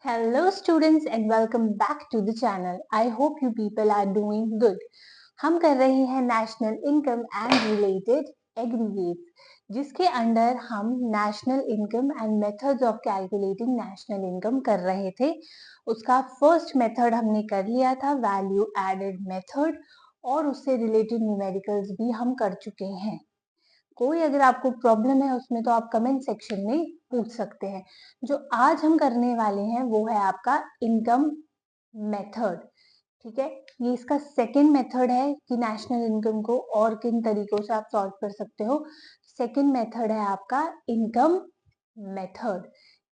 Hello students and welcome back to the channel. I hope you people are doing good. हम कर रहे हैं national income and related aggregates जिसके under हम national income and methods of calculating national income कर रहे थे। उसका फर्स्ट मेथड हमने कर लिया था वैल्यू एडेड मेथड और उससे रिलेटेड न्यूमेरिकल्स भी हम कर चुके हैं। कोई अगर आपको प्रॉब्लम है उसमें तो आप कमेंट सेक्शन में पूछ सकते हैं। जो आज हम करने वाले हैं वो है आपका इनकम मेथड। ठीक है, ये इसका सेकंड मेथड है कि नेशनल इनकम को और किन तरीकों से आप सॉल्व कर सकते हो। सेकंड मेथड है आपका इनकम मेथड।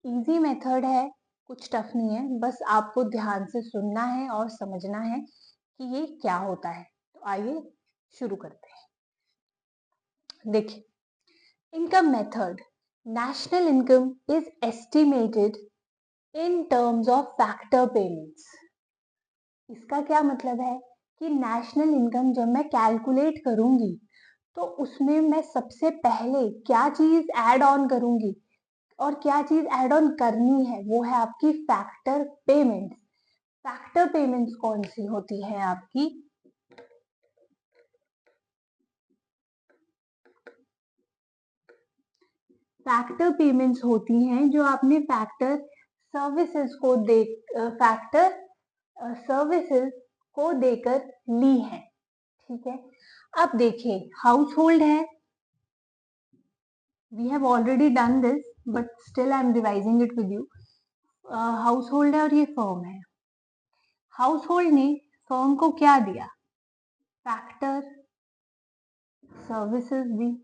इजी मेथड है, कुछ टफ नहीं है, बस आपको ध्यान से सुनना है और समझना है कि ये क्या होता है। तो आइए शुरू करते हैं। देखिए, income method. National income is estimated in terms of factor payments. इसका क्या मतलब है कि नेशनल इनकम जब मैं कैलकुलेट करूंगी तो उसमें मैं सबसे पहले क्या चीज ऐड ऑन करूंगी और क्या चीज ऐड ऑन करनी है वो है आपकी फैक्टर पेमेंट्स। फैक्टर पेमेंट्स कौन सी होती है आपकी? फैक्टर पेमेंट्स होती हैं जो आपने फैक्टर सर्विसेज को दे फैक्टर सर्विसेज को देकर ली है। ठीक है, अब देखिए हाउस होल्ड है, we have already done this but still I am revising it with you. Household है और ये फर्म है। हाउस होल्ड ने फर्म को क्या दिया? फैक्टर सर्विसेज दी।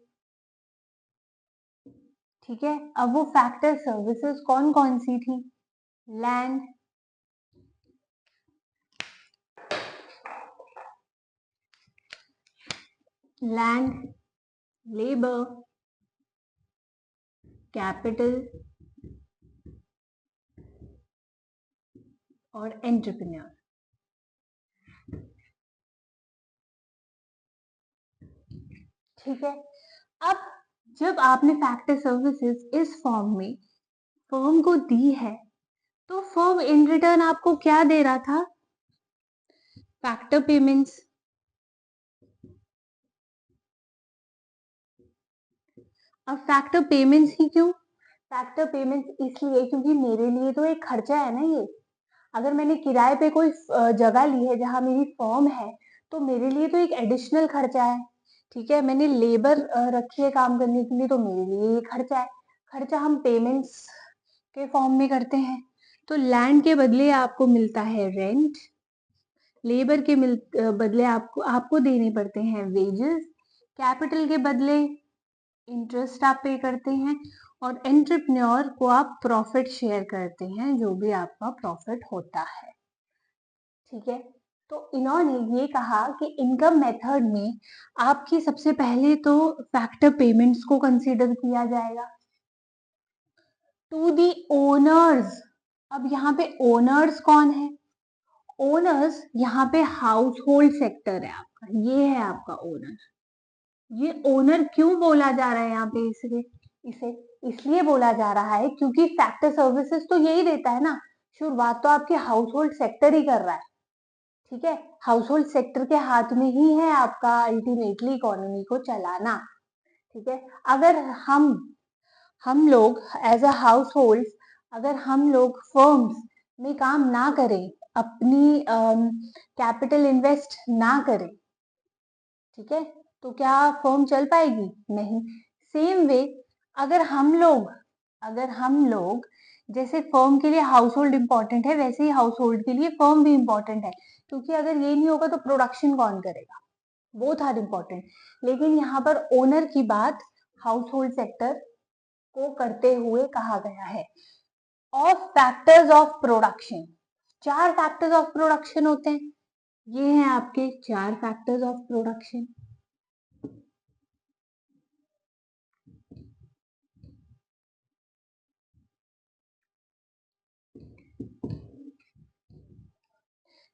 ठीक है, अब वो फैक्टर सर्विसेज कौन कौन सी थी? लैंड, लेबर, कैपिटल और एंटरप्रेन्योर। ठीक है, अब जब आपने फैक्टर सर्विसेज इस फॉर्म में फर्म को दी है तो फर्म इन रिटर्न आपको क्या दे रहा था? Factor payments. अब फैक्टर पेमेंट्स ही क्यों? फैक्टर पेमेंट्स इसलिए क्योंकि मेरे लिए तो एक खर्चा है ना ये। अगर मैंने किराए पे कोई जगह ली है जहां मेरी फर्म है तो मेरे लिए तो एक एडिशनल खर्चा है। ठीक है, मैंने लेबर रखी है काम करने के लिए तो मेरे लिए ये खर्चा है। खर्चा हम पेमेंट्स के फॉर्म में करते हैं। तो लैंड के बदले आपको मिलता है रेंट, लेबर के बदले आपको देने पड़ते हैं वेजेस, कैपिटल के बदले इंटरेस्ट आप पे करते हैं और एंटरप्रेन्योर को आप प्रॉफिट शेयर करते हैं जो भी आपका प्रॉफिट होता है। ठीक है, तो इन्होंने ये कहा कि इनकम मेथड में आपकी सबसे पहले तो फैक्टर पेमेंट्स को कंसीडर किया जाएगा टू दी ओनर्स। अब यहाँ पे ओनर्स कौन है? ओनर्स यहाँ पे हाउस होल्ड सेक्टर है आपका, ये है आपका ओनर। ये ओनर क्यों बोला जा रहा है यहाँ पे? इसे इसलिए बोला जा रहा है क्योंकि फैक्टर सर्विसेज तो यही देता है ना। शुरुआत तो आपके हाउस होल्ड सेक्टर ही कर रहा है। ठीक है, हाउस होल्ड सेक्टर के हाथ में ही है आपका अल्टीमेटली इकोनॉमी को चलाना। ठीक है, अगर हम लोग एज अ हाउस होल्ड, अगर हम लोग फर्म्स में काम ना करें, अपनी कैपिटल इन्वेस्ट ना करें, ठीक है, तो क्या फर्म चल पाएगी? नहीं। सेम वे अगर हम लोग जैसे फर्म के लिए हाउस होल्ड इंपॉर्टेंट है वैसे ही हाउस होल्ड के लिए फर्म भी इंपॉर्टेंट है, क्योंकि अगर ये नहीं होगा तो प्रोडक्शन कौन करेगा? Both are important. लेकिन यहाँ पर ओनर की बात हाउस होल्ड सेक्टर को करते हुए कहा गया है। Of factors of production, 4 factors of production होते हैं। ये हैं आपके 4 फैक्टर्स ऑफ प्रोडक्शन।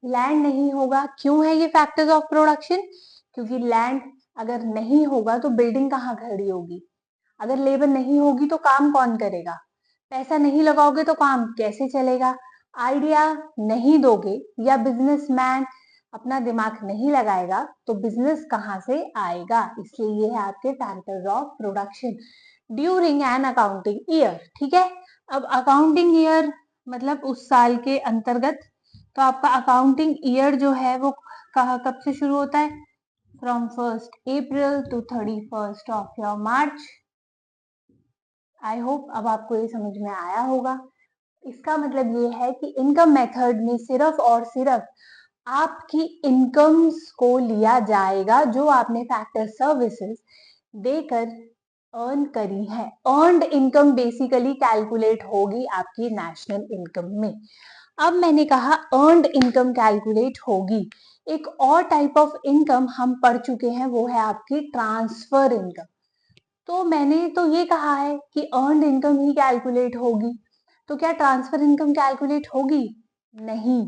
लैंड नहीं होगा, क्यों है ये फैक्टर्स ऑफ प्रोडक्शन? क्योंकि लैंड अगर नहीं होगा तो बिल्डिंग कहाँ खड़ी होगी? अगर लेबर नहीं होगी तो काम कौन करेगा? पैसा नहीं लगाओगे तो काम कैसे चलेगा? आइडिया नहीं दोगे या बिजनेसमैन अपना दिमाग नहीं लगाएगा तो बिजनेस कहाँ से आएगा। इसलिए ये है आपके factor of production during an accounting year. ठीक है, अब अकाउंटिंग ईयर मतलब उस साल के अंतर्गत, तो आपका अकाउंटिंग ईयर जो है वो कब से शुरू होता है, from 1st April to 31st of your March। I hope अब आपको ये समझ में आया होगा। इसका मतलब ये है कि इनकम मेथड में सिर्फ और सिर्फ आपकी इनकम्स को लिया जाएगा जो आपने फैक्टर सर्विसेज देकर अर्न करी है। अर्नड इनकम बेसिकली कैलकुलेट होगी आपकी नेशनल इनकम में। अब मैंने कहा अर्नड इनकम कैलकुलेट होगी। एक और टाइप ऑफ इनकम हम पढ़ चुके हैं, वो है आपकी ट्रांसफर इनकम। तो मैंने तो ये कहा है कि अर्नड इनकम ही कैलकुलेट होगी, तो क्या ट्रांसफर इनकम कैलकुलेट होगी? नहीं,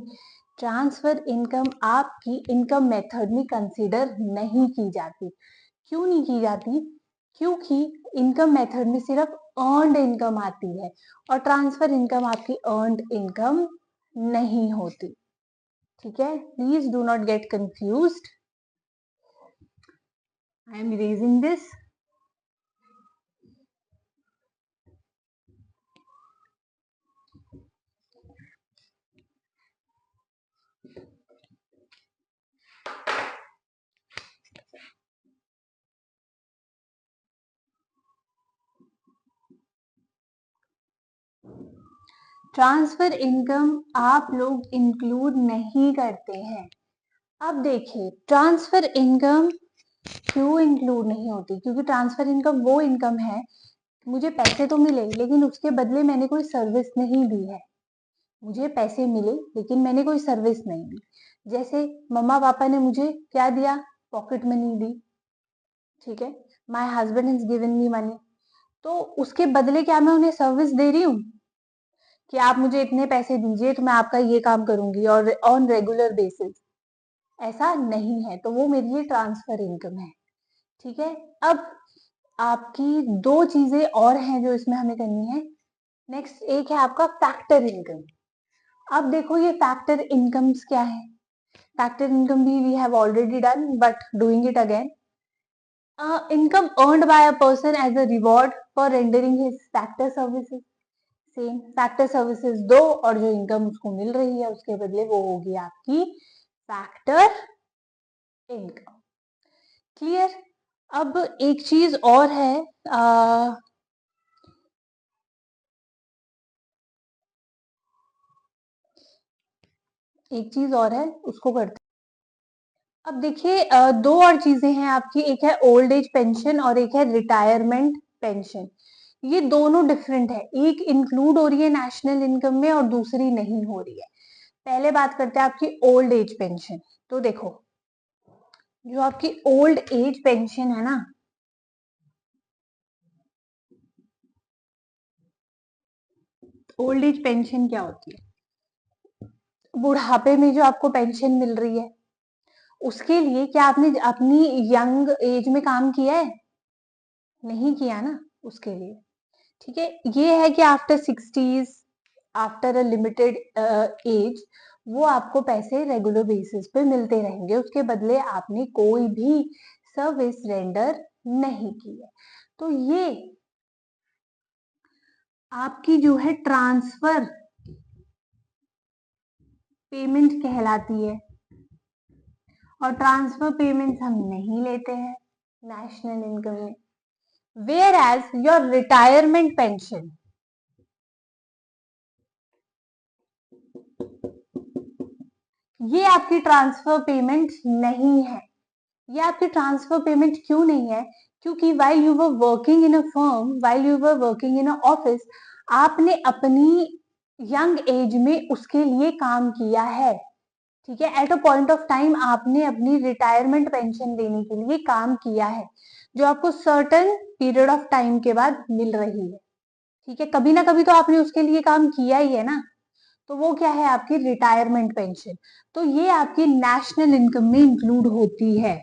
ट्रांसफर इनकम आपकी इनकम मेथड में कंसीडर नहीं की जाती। क्यों नहीं की जाती? क्योंकि इनकम मेथड में सिर्फ अर्नड इनकम आती है और ट्रांसफर इनकम आपकी अर्नड इनकम नहीं होती। ठीक है, please do not gate confused. I am erasing this. Transfer income आप लोग इंक्लूड नहीं करते हैं। अब देखिए ट्रांसफर इनकम क्यों इंक्लूड नहीं होती, क्योंकि ट्रांसफर इनकम वो इनकम है, मुझे पैसे तो मिले लेकिन उसके बदले मैंने कोई सर्विस नहीं दी है। मुझे पैसे मिले लेकिन मैंने कोई सर्विस नहीं दी। जैसे मम्मा पापा ने मुझे क्या दिया, पॉकेट मनी दी। ठीक है, my husband has given me money, तो उसके बदले क्या मैं उन्हें सर्विस दे रही हूँ कि आप मुझे इतने पैसे दीजिए तो मैं आपका ये काम करूंगी और ऑन रेगुलर बेसिस? ऐसा नहीं है, तो वो मेरे लिए ट्रांसफर इनकम है। ठीक है, अब आपकी दो चीजें और हैं जो इसमें हमें करनी है। नेक्स्ट एक है आपका फैक्टर इनकम। अब देखो ये फैक्टर इनकम्स क्या है। फैक्टर इनकम भी we have already done but doing it again. Income earned by a person as a reward for rendering his factor services. Same factor services दो और जो इनकम उसको मिल रही है उसके बदले वो होगी आपकी फैक्टर इनकम। क्लियर? अब एक चीज और है, एक चीज और है उसको करते। अब देखिए दो और चीजें हैं आपकी, एक है ओल्ड एज पेंशन और एक है रिटायरमेंट पेंशन। ये दोनों डिफरेंट है, एक इंक्लूड हो रही है नेशनल इनकम में और दूसरी नहीं हो रही है। पहले बात करते हैं आपकी ओल्ड एज पेंशन। तो देखो जो आपकी ओल्ड एज पेंशन है ना, ओल्ड एज पेंशन क्या होती है? बुढ़ापे में जो आपको पेंशन मिल रही है उसके लिए क्या आपने अपनी यंग एज में काम किया है? नहीं किया ना, उसके लिए। ठीक है, ये है कि after 60s, after a limited age, वो आपको पैसे रेगुलर बेसिस पे मिलते रहेंगे, उसके बदले आपने कोई भी सर्विस रेंडर नहीं की है। तो ये आपकी जो है ट्रांसफर पेमेंट कहलाती है और ट्रांसफर पेमेंट्स हम नहीं लेते हैं नेशनल इनकम में। Whereas your retirement pension, ये आपकी ट्रांसफर पेमेंट नहीं है। ये आपकी ट्रांसफर पेमेंट क्यों नहीं है? क्योंकि while you were working in a firm, while you were working in a office, आपने अपनी यंग एज में उसके लिए काम किया है। ठीक है, at a point of time आपने अपनी रिटायरमेंट पेंशन देने के लिए काम किया है जो आपको सर्टन पीरियड ऑफ टाइम के बाद मिल रही है। ठीक है, कभी ना कभी तो आपने उसके लिए काम किया ही है ना, तो वो क्या है आपकी रिटायरमेंट पेंशन। तो ये आपकी नेशनल इनकम में इंक्लूड होती है।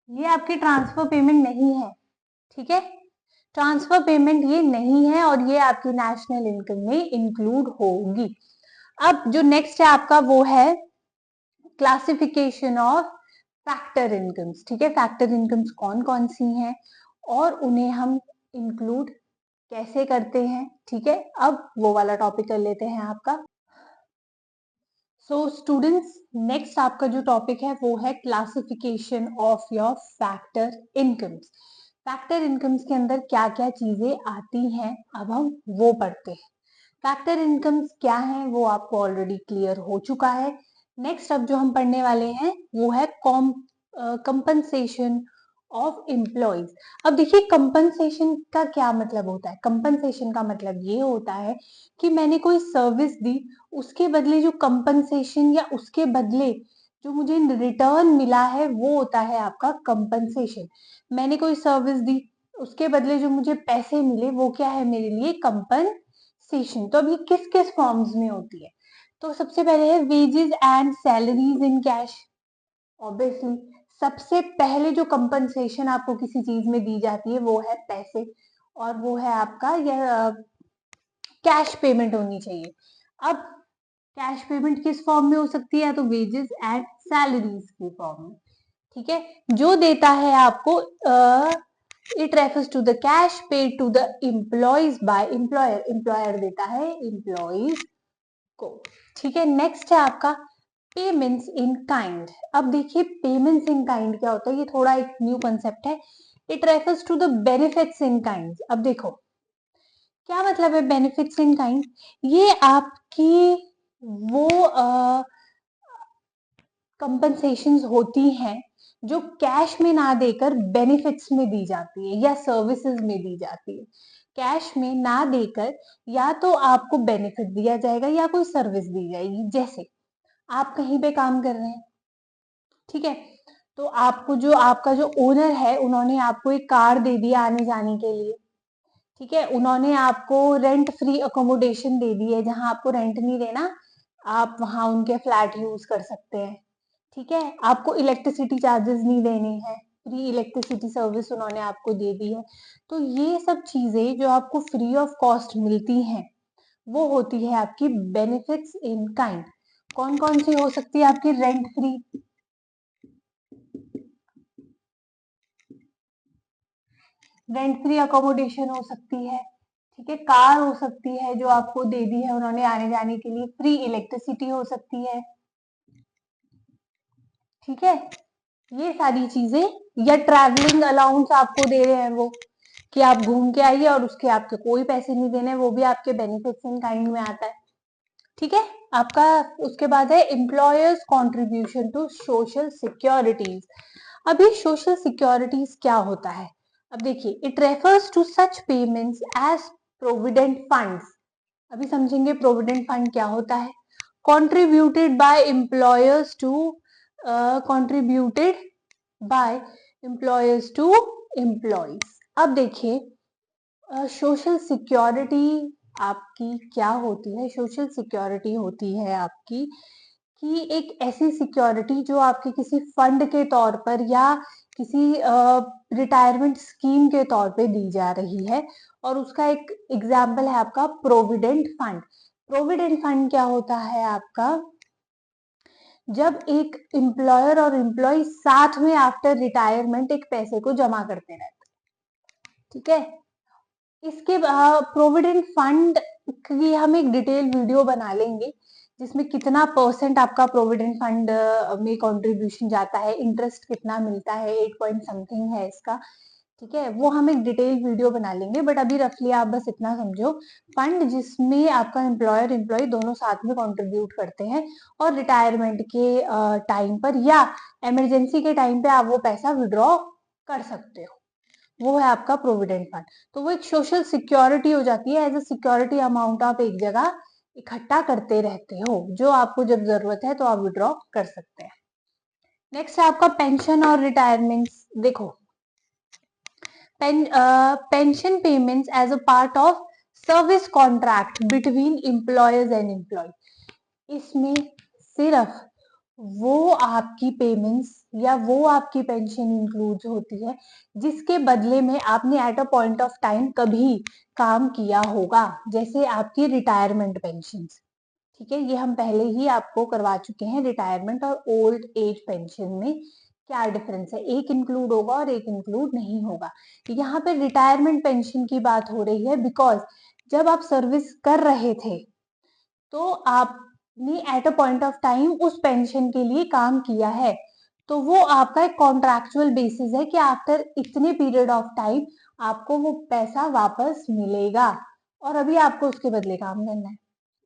ये आपकी ट्रांसफर पेमेंट नहीं है, ठीक है, ट्रांसफर पेमेंट ये नहीं है और ये आपकी नेशनल इनकम में इंक्लूड होगी। अब जो नेक्स्ट है आपका वो है क्लासिफिकेशन ऑफ फैक्टर इनकम्स, ठीक है, फैक्टर इनकम्स कौन कौन सी हैं और उन्हें हम इंक्लूड कैसे करते हैं, ठीक है, अब वो वाला टॉपिक कर लेते हैं आपका। सो स्टूडेंट्स, नेक्स्ट आपका जो टॉपिक है वो है classification of your factor incomes. Factor incomes के अंदर क्या क्या चीजें आती हैं, अब हम वो पढ़ते हैं। फैक्टर इनकम्स क्या हैं वो आपको ऑलरेडी क्लियर हो चुका है। नेक्स्ट अब जो हम पढ़ने वाले हैं वो है कंपनसेशन ऑफ एम्प्लॉयज। अब देखिए कंपनसेशन का क्या मतलब होता है। कंपनसेशन का मतलब ये होता है कि मैंने कोई सर्विस दी, उसके बदले जो कंपनसेशन या उसके बदले जो मुझे रिटर्न मिला है वो होता है आपका कंपनसेशन। मैंने कोई सर्विस दी, उसके बदले जो मुझे पैसे मिले वो क्या है मेरे लिए कंपनसेशन। तो अब ये किस किस फॉर्म्स में होती है, तो सबसे पहले है wages and salaries in cash. Obviously सबसे पहले जो कंपनसेशन आपको किसी चीज में दी जाती है वो है पैसे, और वो है आपका यह कैश पेमेंट होनी चाहिए। अब कैश पेमेंट किस फॉर्म में हो सकती है, तो वेजेस एंड सैलरीज की फॉर्म में, ठीक है, जो देता है आपको it refers to the cash paid to the employees by employer. Employer देता है एम्प्लॉयज को, ठीक है। नेक्स्ट है आपका पेमेंट्स इन काइंड। अब देखिए पेमेंट्स इन काइंड क्या होता है, ये थोड़ा एक न्यू कंसेप्ट है। It refers to the benefits in kind. अब देखो क्या मतलब है बेनिफिट्स इन काइंड, ये आपकी वो कंपनसेशंस होती हैं जो कैश में ना देकर बेनिफिट्स में दी जाती है या सर्विसेज में दी जाती है। कैश में ना देकर या तो आपको बेनिफिट दिया जाएगा या कोई सर्विस दी जाएगी। जैसे आप कहीं पे काम कर रहे हैं, ठीक है, तो आपको जो आपका जो ओनर है उन्होंने आपको एक कार दे दिया आने जाने के लिए, ठीक है, उन्होंने आपको रेंट फ्री अकोमोडेशन दे दी है, जहां आपको रेंट नहीं देना, आप वहां उनके फ्लैट यूज कर सकते हैं, ठीक है, आपको इलेक्ट्रिसिटी चार्जेस नहीं देने हैं, फ्री इलेक्ट्रिसिटी सर्विस उन्होंने आपको दे दी है। तो ये सब चीजें जो आपको फ्री ऑफ कॉस्ट मिलती हैं वो होती है आपकी बेनिफिट्स इन काइंड। कौन कौन सी हो सकती है आपकी, रेंट फ्री अकोमोडेशन हो सकती है, ठीक है, कार हो सकती है जो आपको दे दी है उन्होंने आने जाने के लिए, फ्री इलेक्ट्रिसिटी हो सकती है, ठीक है, ये सारी चीजें, या ट्रैवलिंग अलाउंस आपको दे रहे हैं वो कि आप घूम के आइए और उसके आपके कोई पैसे नहीं देने, वो भी आपके बेनिफिट्स इन काइंड में आता है, ठीक है आपका। उसके बाद है employers contribution to social securities. अभी सोशल सिक्योरिटीज क्या होता है, अब देखिए it refers to such payments as provident funds. अभी समझेंगे प्रोविडेंट फंड क्या होता है। Contributed by employers to contributed by employers to employees. अब देखिए सोशल सिक्योरिटी आपकी क्या होती है। सोशल सिक्योरिटी होती है आपकी कि एक ऐसी सिक्योरिटी जो आपके किसी फंड के तौर पर या किसी रिटायरमेंट स्कीम के तौर पे दी जा रही है, और उसका एक एग्जाम्पल है आपका प्रोविडेंट फंड। प्रोविडेंट फंड क्या होता है आपका, जब एक एम्प्लॉयर और एम्प्लॉय साथ में आफ्टर रिटायरमेंट एक पैसे को जमा करते रहते हैं, ठीक है। इसके प्रोविडेंट फंड की हम एक डिटेल वीडियो बना लेंगे जिसमें कितना परसेंट आपका प्रोविडेंट फंड में कंट्रीब्यूशन जाता है, इंटरेस्ट कितना मिलता है, 8 पॉइंट समथिंग है इसका, ठीक है, वो हम एक डिटेल वीडियो बना लेंगे। बट अभी रफली आप बस इतना समझो, फंड जिसमें आपका एम्प्लॉयर एम्प्लॉय दोनों साथ में कंट्रीब्यूट करते हैं और रिटायरमेंट के टाइम पर या इमरजेंसी के टाइम पे आप वो पैसा विड्रॉ कर सकते हो, वो है आपका प्रोविडेंट फंड। तो वो एक सोशल सिक्योरिटी हो जाती है, एज अ सिक्योरिटी अमाउंट आप एक जगह इकट्ठा करते रहते हो, जो आपको जब जरूरत है तो आप विड्रॉ कर सकते हैं। नेक्स्ट है आपका पेंशन और रिटायरमेंट। देखो pension payments as a part of service contract between employers and employee. इसमें सिर्फ वो आपकी पेमेंट्स या वो आपकी पेंशन इंक्लूड होती है जिसके बदले में आपने at a point of time कभी काम किया होगा, जैसे आपकी रिटायरमेंट पेंशन। ठीक है, ये हम पहले ही आपको करवा चुके हैं। रिटायरमेंट और ओल्ड एज पेंशन में क्या डिफरेंस है, एक इंक्लूड होगा और एक इंक्लूड नहीं होगा। यहाँ पे रिटायरमेंट पेंशन की बात हो रही है बिकॉज जब आप सर्विस कर रहे थे तो आपने at a point of time उस पेंशन के लिए काम किया है, तो वो आपका एक कॉन्ट्रैक्चुअल बेसिस है कि आफ्टर इतने पीरियड ऑफ टाइम आपको वो पैसा वापस मिलेगा और अभी आपको उसके बदले काम करना है।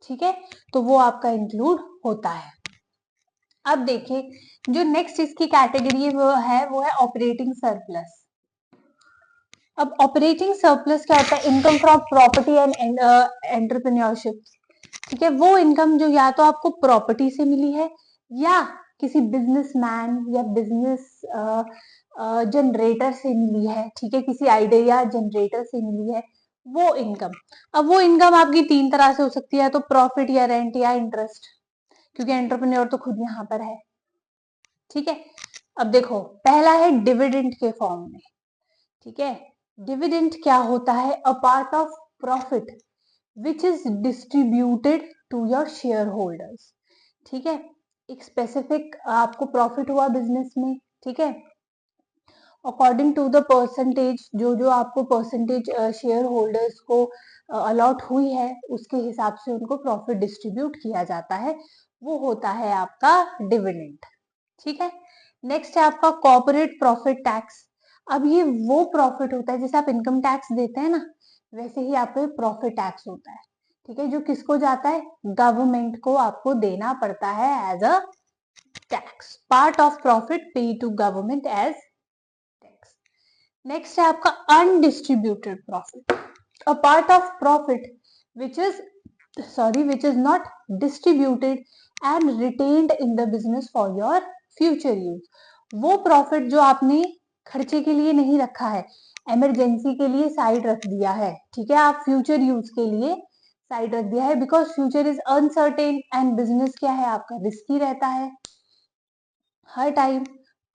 ठीक है, तो वो आपका इंक्लूड होता है। अब देखिए जो नेक्स्ट इसकी कैटेगरी वो है ऑपरेटिंग सरप्लस। अब ऑपरेटिंग सरप्लस क्या होता है, income from property and entrepreneurship. ठीक है, वो इनकम जो या तो आपको प्रॉपर्टी से मिली है या किसी बिजनेसमैन या बिजनेस जनरेटर से मिली है। ठीक है, किसी आइडिया जनरेटर से मिली है वो इनकम। अब वो इनकम आपकी तीन तरह से हो सकती है, तो प्रॉफिट या रेंट या इंटरेस्ट, क्योंकि एंटरप्रेन्योर तो खुद यहाँ पर है। ठीक है, अब देखो पहला है डिविडेंड के फॉर्म में। ठीक है, डिविडेंड क्या होता है, a part of profit which is distributed to your shareholders. ठीक है, एक स्पेसिफिक आपको प्रॉफिट हुआ बिजनेस में। ठीक है, अकॉर्डिंग टू द परसेंटेज, जो जो आपको परसेंटेज शेयर होल्डर्स को अलॉट हुई है उसके हिसाब से उनको प्रॉफिट डिस्ट्रीब्यूट किया जाता है, वो होता है आपका डिविडेंड। ठीक है, नेक्स्ट है आपका कॉर्पोरेट प्रॉफिट टैक्स। अब ये वो प्रॉफिट होता है जैसे आप इनकम टैक्स देते हैं ना, वैसे ही आपको प्रॉफिट टैक्स होता है। ठीक है, जो किसको जाता है, गवर्नमेंट को आपको देना पड़ता है as a tax, part of profit pay to government as tax. Next है आपका undistributed profit, a part of profit which is which is not distributed and retained in the business for your future use। वो profit जो आपने खर्चे के लिए नहीं रखा है, इमरजेंसी के लिए साइड रख दिया है। ठीक है, आप फ्यूचर यूज के लिए साइड रख दिया है, because future is uncertain and business क्या है आपका, रिस्की रहता है हर टाइम।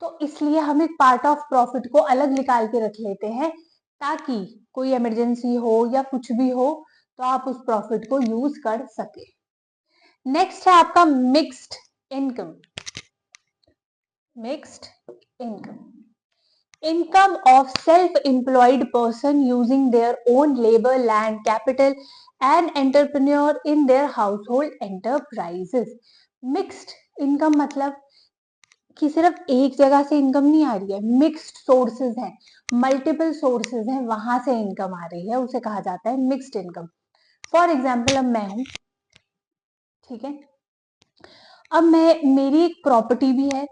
तो इसलिए हम एक पार्ट ऑफ प्रॉफिट को अलग निकाल के रख लेते हैं ताकि कोई इमरजेंसी हो या कुछ भी हो तो आप उस प्रॉफिट को यूज कर सके। नेक्स्ट है आपका mixed income. Mixed income, income of self employed person using their own labour, land, capital and entrepreneur in their house hold enterprises. Mixed income मतलब कि सिर्फ एक जगह से इनकम नहीं आ रही है, मिक्स्ड सोर्सेज हैं, मल्टीपल सोर्सेज हैं, वहां से इनकम आ रही है, उसे कहा जाता है मिक्स्ड इनकम। फॉर एग्जाम्पल अब मैं हूं, ठीक है, अब मैं, मेरी एक प्रॉपर्टी भी है,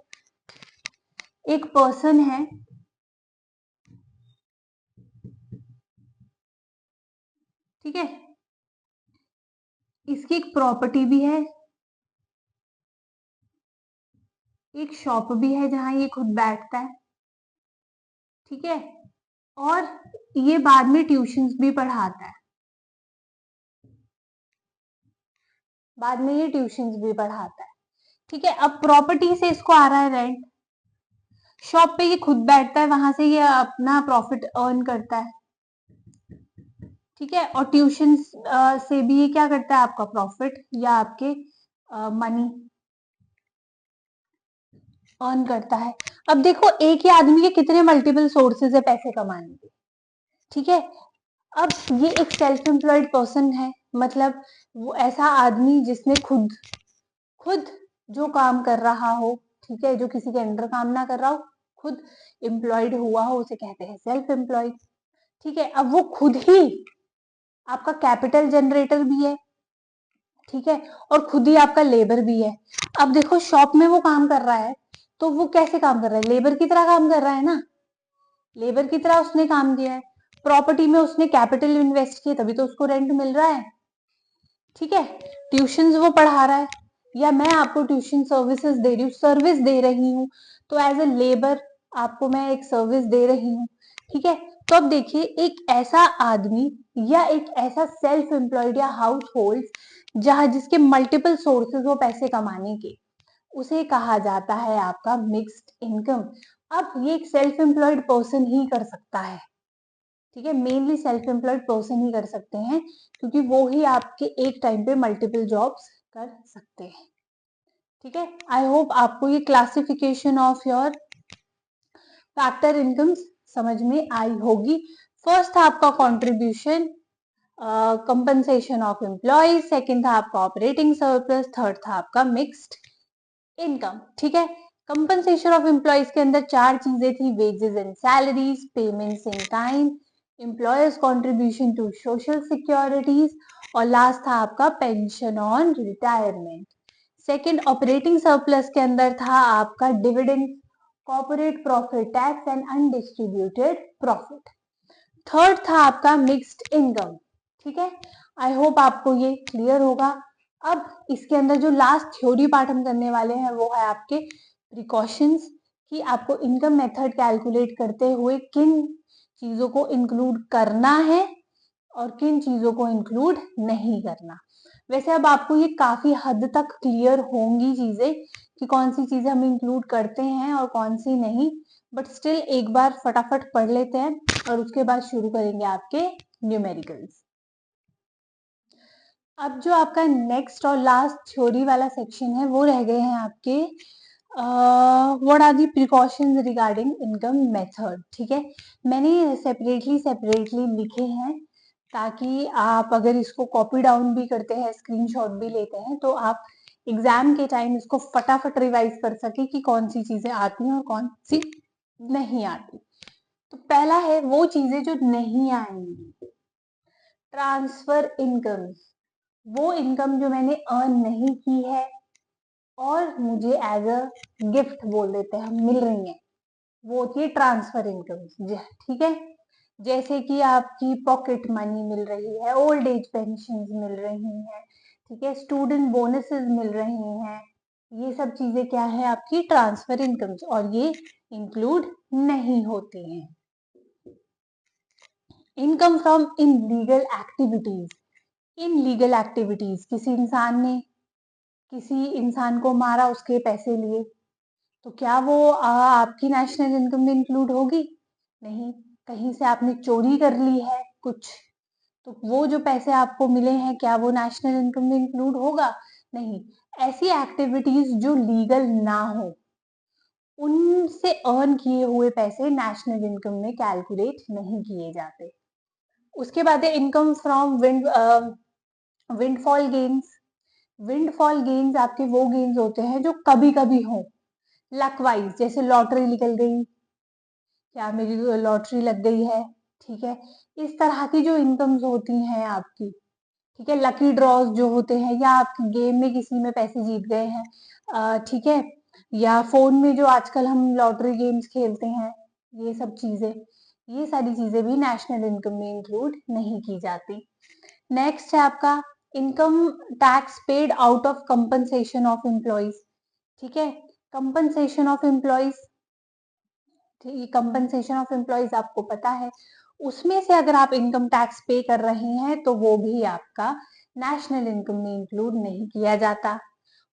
एक पर्सन है, ठीक है, इसकी एक प्रॉपर्टी भी है, एक शॉप भी है जहां ये खुद बैठता है। ठीक है, और ये बाद में ट्यूशंस भी पढ़ाता है, बाद में ये ट्यूशंस भी पढ़ाता है। ठीक है, अब प्रॉपर्टी से इसको आ रहा है रेंट, शॉप पे ये खुद बैठता है, वहां से ये अपना प्रॉफिट अर्न करता है। ठीक है, और ट्यूशन से भी ये क्या करता है, आपका प्रॉफिट या आपके मनी अर्न करता है। अब देखो एक ही आदमी के कितने मल्टीपल सोर्सेज है पैसे कमाने के। ठीक है, अब ये एक सेल्फ एम्प्लॉयड पर्सन है, मतलब वो ऐसा आदमी जिसने खुद खुद जो काम कर रहा हो, ठीक है, जो किसी के अंडर काम ना कर रहा हो, खुद एम्प्लॉयड हुआ हो, उसे कहते हैं सेल्फ एम्प्लॉयड। ठीक है, अब वो खुद ही आपका कैपिटल जनरेटर भी है, ठीक है, और खुद ही आपका लेबर भी है। अब देखो शॉप में वो काम कर रहा है तो वो कैसे काम कर रहा है, लेबर की तरह काम कर रहा है ना, लेबर की तरह उसने काम किया है। प्रॉपर्टी में उसने कैपिटल इन्वेस्ट किया तभी तो उसको रेंट मिल रहा है। ठीक है, ट्यूशन वो पढ़ा रहा है या मैं आपको ट्यूशन सर्विसेज दे रही हूँ, सर्विस दे रही हूँ, तो एज ए लेबर आपको मैं एक सर्विस दे रही हूँ। ठीक है, तो अब देखिए एक ऐसा आदमी या एक ऐसा सेल्फ एम्प्लॉयड या हाउस होल्ड जहां जिसके मल्टीपल सोर्सेज हो पैसे कमाने के, उसे कहा जाता है आपका मिक्स्ड इनकम। अब ये एक सेल्फ एम्प्लॉयड पर्सन ही कर सकता है, ठीक है, मेनली सेल्फ एम्प्लॉयड पर्सन ही कर सकते हैं, क्योंकि वो ही आपके एक टाइम पे मल्टीपल जॉब्स कर सकते हैं, ठीक है। आई होप आपको ये classification of your factor income समझ में आई होगी। फर्स्ट था आपका contribution, compensation of employees, second था आपका ऑपरेटिंग सरप्लस, थर्ड था आपका मिक्स्ड इनकम, ठीक है। कंपनसेशन ऑफ एम्प्लॉयज के अंदर चार चीजें थी, wages and salaries, payments in kind, employers contribution to social securities, और लास्ट था आपका pension on retirement. Second operating surplus के अंदर था आपका dividend, corporate profit tax and undistributed profit. Third था आपका मिक्स्ड इनकम, ठीक है। आई होप आपको ये क्लियर होगा। अब इसके अंदर जो लास्ट थ्योरी पार्ट हम करने वाले हैं वो है आपके प्रिकॉशंस, कि आपको इनकम मेथड कैलकुलेट करते हुए किन चीजों को इंक्लूड करना है और किन चीजों को इंक्लूड नहीं करना। वैसे अब आपको ये काफी हद तक क्लियर होंगी चीजें कि कौन सी चीजें हम इंक्लूड करते हैं और कौन सी नहीं, बट स्टिल एक बार फटाफट पढ़ लेते हैं और उसके बाद शुरू करेंगे आपके न्यूमेरिकल्स। अब जो आपका नेक्स्ट और लास्ट थ्योरी वाला सेक्शन है वो रह गए हैं आपके what are the precautions regarding income method, ठीक है। मैंने सेपरेटली लिखे हैं ताकि आप अगर इसको कॉपी डाउन भी करते हैं, स्क्रीनशॉट भी लेते हैं, तो आप एग्जाम के टाइम इसको फटाफट रिवाइज कर सके कि कौन सी चीजें आती हैं और कौन सी नहीं आती। तो पहला है वो चीजें जो नहीं आएंगी, ट्रांसफर इनकम, वो इनकम जो मैंने अर्न नहीं की है और मुझे एज अ गिफ्ट बोल देते हैं मिल रही है, वो होती है ट्रांसफर इनकम, ठीक है। जैसे कि आपकी पॉकेट मनी मिल रही है, ओल्ड एज पेंशन मिल रही हैं, ठीक है, स्टूडेंट बोनसेस मिल रही हैं, ये सब चीजें क्या है आपकी ट्रांसफर इनकम्स, और ये इंक्लूड नहीं होती हैं। Income from in legal activities, in legal activities किसी इंसान को मारा, उसके पैसे लिए, तो क्या वो आपकी नेशनल इनकम में इंक्लूड होगी? नहीं। कहीं से आपने चोरी कर ली है कुछ, तो वो जो पैसे आपको मिले हैं क्या वो नेशनल इनकम में इंक्लूड होगा? नहीं। ऐसी एक्टिविटीज जो लीगल ना हो, उनसे अर्न किए हुए पैसे नेशनल इनकम में कैलकुलेट नहीं किए जाते। उसके बाद है income from windfall gains. Windfall gains आपके वो गेन्स होते हैं जो कभी कभी हो, लक वाइज, जैसे लॉटरी निकल गई या मेरी लॉटरी लग गई है, ठीक है, इस तरह की जो इनकम्स होती हैं आपकी, ठीक है, लकी ड्रॉज जो होते हैं, या आपके गेम में किसी में पैसे जीत गए हैं, ठीक है, या फोन में जो आजकल हम लॉटरी गेम्स खेलते हैं, ये सब चीजें, ये सारी चीजें भी नेशनल इनकम में इंक्लूड नहीं की जाती। नेक्स्ट है आपका income tax paid out of compensation of employees, ठीक है, compensation of employees, compensation of employees आपको पता है, उसमें से अगर आप इनकम टैक्स पे कर रहे हैं तो वो भी आपका नेशनल इनकम में इंक्लूड नहीं किया जाता।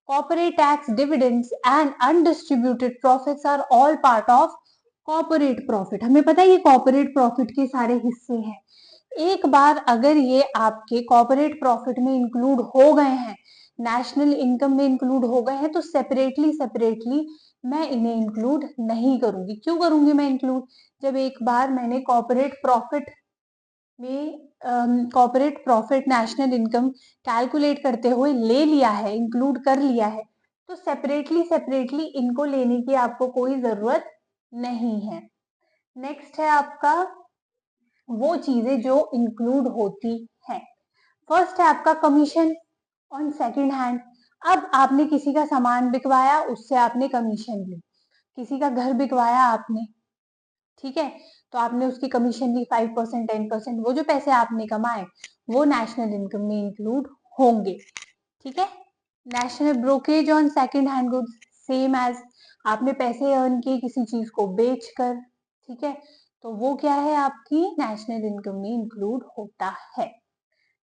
Corporate tax, dividends and undistributed profits are all part of corporate profit. हमें पता है ये कॉर्पोरेट प्रॉफिट के सारे हिस्से हैं। एक बार अगर ये आपके कॉर्पोरेट प्रॉफिट में इंक्लूड हो गए हैं, नेशनल इनकम में इंक्लूड हो गए हैं, तो सेपरेटली मैं इन्हें इंक्लूड नहीं करूंगी। क्यों करूंगी मैं इंक्लूड? जब एक बार मैंने corporate profit national income calculate करते हुए ले लिया है, इंक्लूड कर लिया है, तो सेपरेटली इनको लेने की आपको कोई जरूरत नहीं है। नेक्स्ट है आपका वो चीजें जो इंक्लूड होती हैं। फर्स्ट है आपका कमीशन ऑन सेकंड हैंड। अब आपने किसी का सामान बिकवाया, उससे आपने कमीशन ली, किसी का घर बिकवाया आपने, ठीक है, तो आपने उसकी कमीशन ली 5%, 10%, वो जो पैसे आपने कमाए वो नेशनल इनकम में इंक्लूड होंगे, ठीक है। National brokerage on second hand goods, same as आपने पैसे अर्न किए किसी चीज को बेचकर, ठीक है, तो वो क्या है आपकी नेशनल इनकम में इंक्लूड होता है।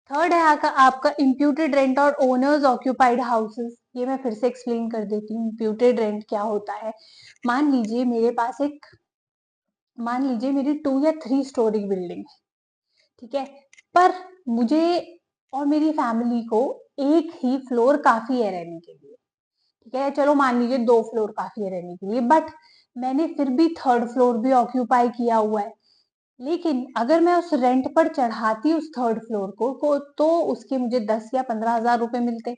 थर्ड है आपका इम्प्यूटेड रेंट और ओनर्स ऑक्यूपाइड हाउसेस, ये मैं फिर से एक्सप्लेन कर देती हूँ इम्प्यूटेड रेंट क्या होता है। मान लीजिए मेरी 2 या 3 स्टोरी बिल्डिंग है, ठीक है? पर मुझे और मेरी फैमिली को एक ही फ्लोर काफ़ी है रहने के लिए, ठीक है? चलो मान लीजिए 2 फ्लोर काफ़ी है रहने के लिए, बट मैंने फिर भी 3rd फ्लोर भी ऑक्यूपाई किया हुआ है। लेकिन अगर मैं उस रेंट पर चढ़ाती उस 3rd फ्लोर को तो उसके मुझे 10 या 15,000 रुपए मिलते।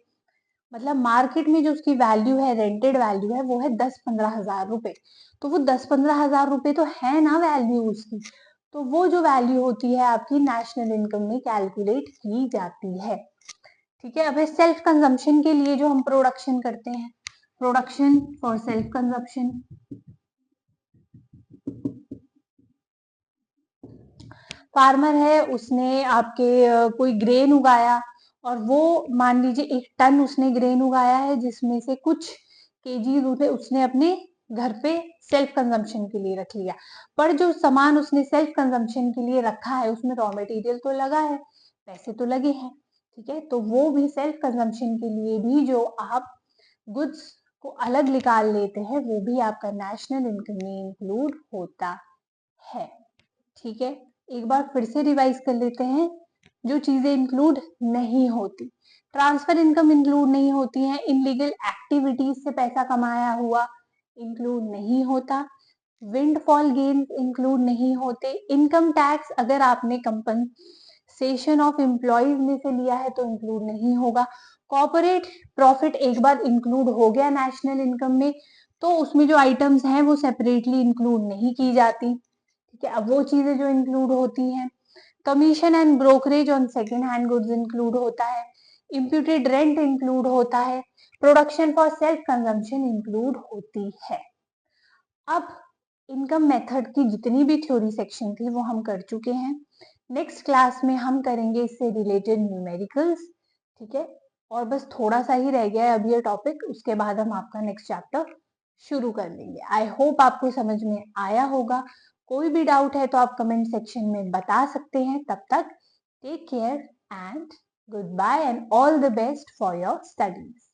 मतलब मार्केट में जो उसकी वैल्यू है, रेंटेड वैल्यू है, वो है 10-15,000 रुपए। तो वो 10-15,000 रुपए तो है ना वैल्यू उसकी। तो वो जो वैल्यू होती है आपकी नेशनल इनकम में कैलकुलेट की जाती है, ठीक है? अब सेल्फ कंजम्पशन के लिए जो हम प्रोडक्शन करते हैं, production for self consumption, farmer है, उसने आपके कोई ग्रेन उगाया और वो मान लीजिए 1 टन उसने ग्रेन उगाया है, जिसमें से कुछ केजीज उसने अपने घर पे सेल्फ कंजम्पशन के लिए रख लिया। पर जो सामान उसने सेल्फ कंजम्पशन के लिए रखा है उसमें रॉ मटेरियल तो लगा है, पैसे तो लगे हैं, ठीक है? तो वो भी सेल्फ कंजम्पशन के लिए भी जो आप गुड्स को अलग निकाल लेते हैं, वो भी आपका नेशनल इनकम में इंक्लूड होता है, ठीक है? एक बार फिर से रिवाइज कर लेते हैं जो चीजें इंक्लूड नहीं होती। ट्रांसफर इनकम इंक्लूड नहीं होती है, इनलीगल एक्टिविटीज से पैसा कमाया हुआ इंक्लूड नहीं होता, विंडफॉल गेन्स इंक्लूड नहीं होते, इनकम टैक्स अगर आपने कंपनसेशन ऑफ एम्प्लॉयज में से लिया है तो इंक्लूड नहीं होगा, कॉर्पोरेट प्रॉफिट एक बार इंक्लूड हो गया नेशनल इनकम में तो उसमें जो आइटम्स हैं वो सेपरेटली इंक्लूड नहीं की जाती, ठीक है? अब वो चीजें जो इंक्लूड होती हैं, commission and brokerage on second hand goods include होता है, इम्प्यूटेड रेंट इंक्लूड होता है, production for self consumption include होती है। अब इनकम मेथड की जितनी भी थ्योरी सेक्शन थी वो हम कर चुके हैं। नेक्स्ट क्लास में हम करेंगे इससे रिलेटेड न्यूमेरिकल्स, ठीक है? और बस थोड़ा सा ही रह गया है अब ये टॉपिक, उसके बाद हम आपका नेक्स्ट चैप्टर शुरू कर लेंगे। आई होप आपको समझ में आया होगा। कोई भी डाउट है तो आप कमेंट सेक्शन में बता सकते हैं। तब तक take care and goodbye and all the best for your studies.